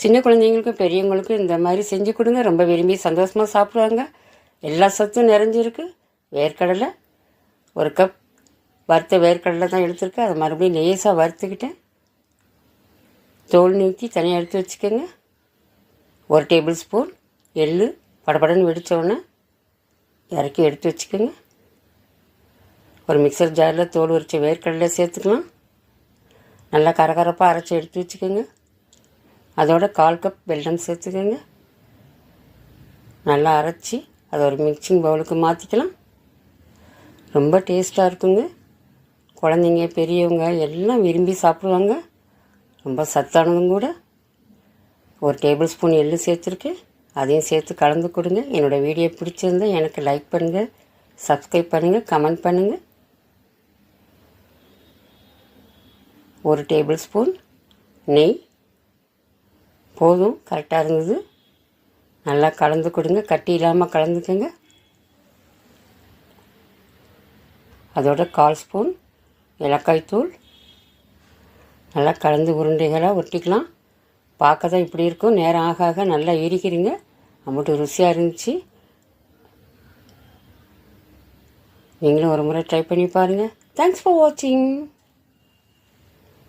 சின்ன குழந்தைங்களுக்கும் பெரியவங்களுக்கும் இந்த மாதிரி செஞ்சு கொடுங்க. ரொம்ப விரும்பி சந்தோஷமாக சாப்பிடுவாங்க. எல்லா சத்தும் நிறைஞ்சிருக்கு. வேர்க்கடலை 1 கப் வறுத்த வேர்க்கடலை தான் எடுத்துருக்கேன். அதை மறுபடியும் லேசாக வறுத்துக்கிட்டேன். தோல் நீக்கி தனியாக எடுத்து வச்சுக்கோங்க. 1 டேபிள் ஸ்பூன் எள்ளு படபடன்னு வெடித்தோடனே இறக்கி எடுத்து வச்சுக்கோங்க. ஒரு மிக்சர் ஜாரில் தோல் உரித்த வேர்க்கடலை சேர்த்துக்கலாம். நல்லா கரகரப்பாக அரைச்சி எடுத்து வச்சுக்கோங்க. அதோட 1/4 கப் வெல்லம் சேர்த்துக்கோங்க. நல்லா அரைச்சி அதை ஒரு மிக்சிங் பவுலுக்கு மாற்றிக்கலாம். ரொம்ப டேஸ்ட்டாக இருக்குங்க. குழந்தைங்க பெரியவங்க எல்லாம் விரும்பி சாப்பிடுவாங்க. ரொம்ப சத்தானதும் கூட. 1 டேபிள் ஸ்பூன் எள்ளு சேர்த்துருக்கேன். அதையும் சேர்த்து கலந்து கொடுங்க. என்னோடய வீடியோ பிடிச்சிருந்தால் எனக்கு லைக் பண்ணுங்கள், சப்ஸ்கிரைப் பண்ணுங்கள், கமெண்ட் பண்ணுங்கள். 1 டேபிள் ஸ்பூன் நெய் போதும், கரெக்டாக இருந்தது. நல்லா கலந்து கொடுங்க. கட்டி இல்லாமல் கலந்துக்கோங்க. அதோட 1/4 ஸ்பூன் ஏலக்காய் தூள். நல்லா கலந்து உருண்டைகளாக ஒட்டிக்கலாம். பார்க்க தான் இப்படி இருக்கும். நேரம் ஆக ஆக நல்லா இறுக்கிறீங்க. அம்மட்டு ருசியாக இருந்துச்சு. நீங்களும் ஒரு முறை ட்ரை பண்ணி பாருங்கள். தேங்க்ஸ் ஃபார் வாட்சிங்.